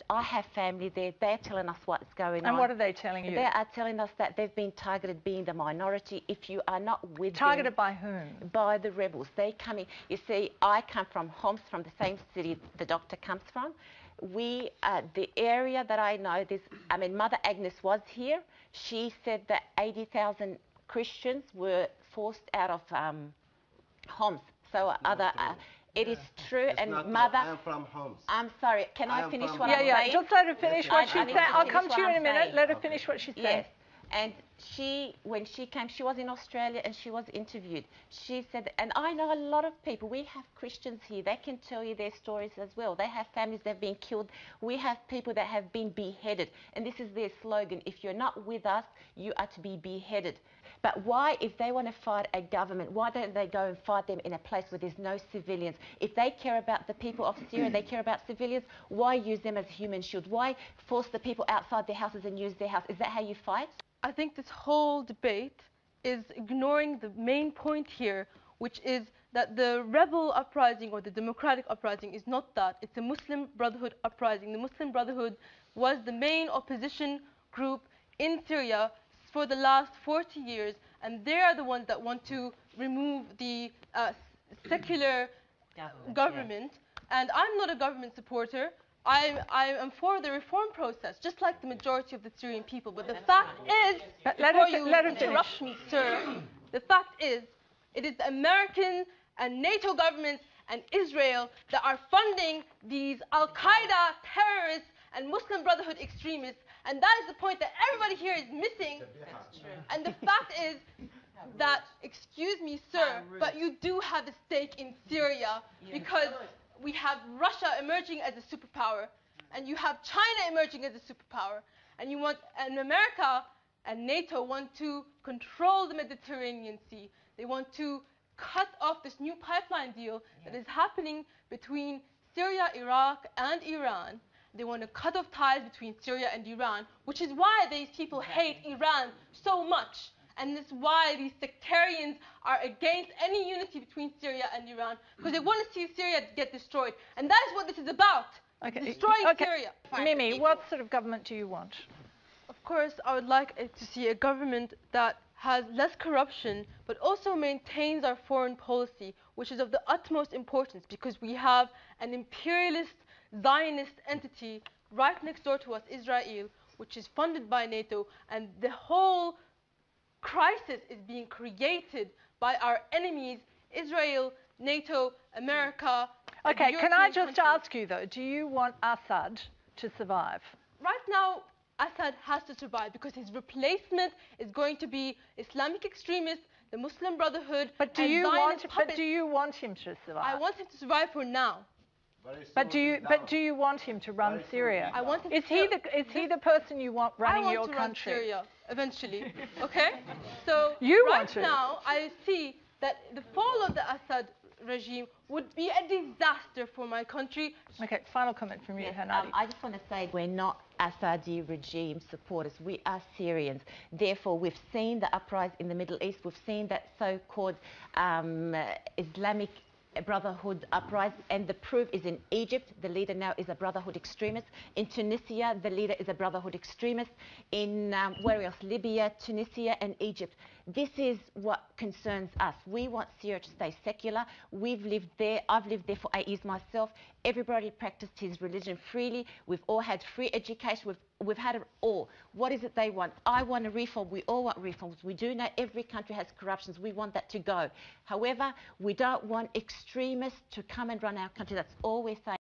I have family there. They're telling us what's going on. And what are they telling you? They are telling us that they've been targeted, being the minority. If you are not with Targeted them, by whom? by the rebels. They come in. You see, I come from Homs, from the same city the doctor comes from. We, the area that I know, Mother Agnes was here. She said that 80,000 Christians were forced out of Homs. So it is true, it's and not Mother... I am from Homs. I'm sorry, can I finish what I'm saying? Yeah, just let her finish what she's saying. I'll come to you in a minute. Let her finish what she's saying. Yes, and when she came, she was in Australia and she was interviewed. She said, and I know a lot of people, we have Christians here, they can tell you their stories as well. They have families that have been killed. We have people that have been beheaded, and this is their slogan: if you're not with us, you are to be beheaded. But why, if they want to fight a government, why don't they go and fight them in a place where there's no civilians? If they care about the people of Syria, they care about civilians, why use them as human shields? Why force the people outside their houses and use their house? Is that how you fight? I think this whole debate is ignoring the main point here, which is that the rebel uprising or the democratic uprising is not that. It's a Muslim Brotherhood uprising. The Muslim Brotherhood was the main opposition group in Syria for the last 40 years, and they are the ones that want to remove the secular government. Yeah. And I'm not a government supporter. I am for the reform process, just like the majority of the Syrian people. But the fact is, before you interrupt me, sir, the fact is, it is the American and NATO governments and Israel that are funding these Al-Qaeda terrorists and Muslim Brotherhood extremists. And that is the point that everybody here is missing. That's true. And the fact is that, excuse me, sir, but you do have a stake in Syria, because we have Russia emerging as a superpower, and you have China emerging as a superpower, and America and NATO want to control the Mediterranean Sea. They want to cut off this new pipeline deal that is happening between Syria, Iraq, and Iran. They want to cut off ties between Syria and Iran, which is why these people hate Iran so much. And it's why these sectarians are against any unity between Syria and Iran, because they want to see Syria get destroyed. And that is what this is about, destroying Syria. Mimi, what sort of government do you want? Of course, I would like to see a government that has less corruption, but also maintains our foreign policy, which is of the utmost importance, because we have an imperialist Zionist entity right next door to us, Israel, which is funded by NATO, and the whole crisis is being created by our enemies, Israel, NATO, America. Okay, can I just ask you though, do you want Assad to survive? Right now, Assad has to survive because his replacement is going to be Islamic extremists, the Muslim Brotherhood, but do you want him to survive? I want him to survive for now. But do you want him to run Syria? I want him is he the person you want running your country? I want to run Syria eventually. Okay? So now I see that the fall of the Assad regime would be a disaster for my country. Okay, final comment from you, Hanadi. I just want to say we're not Assadi regime supporters. We are Syrians. Therefore, we've seen the uprising in the Middle East. We've seen that so-called Islamic Brotherhood uprising, and the proof is in Egypt. The leader now is a Brotherhood extremist. In Tunisia, the leader is a Brotherhood extremist. In where else? Libya, Tunisia, and Egypt. This is what concerns us. We want Syria to stay secular. We've lived there. I've lived there for 8 years myself. Everybody practiced his religion freely. We've all had free education. We've had it all. What is it they want? I want a reform. We all want reforms. We do know every country has corruptions. We want that to go. However, we don't want extremists to come and run our country. That's all we're saying.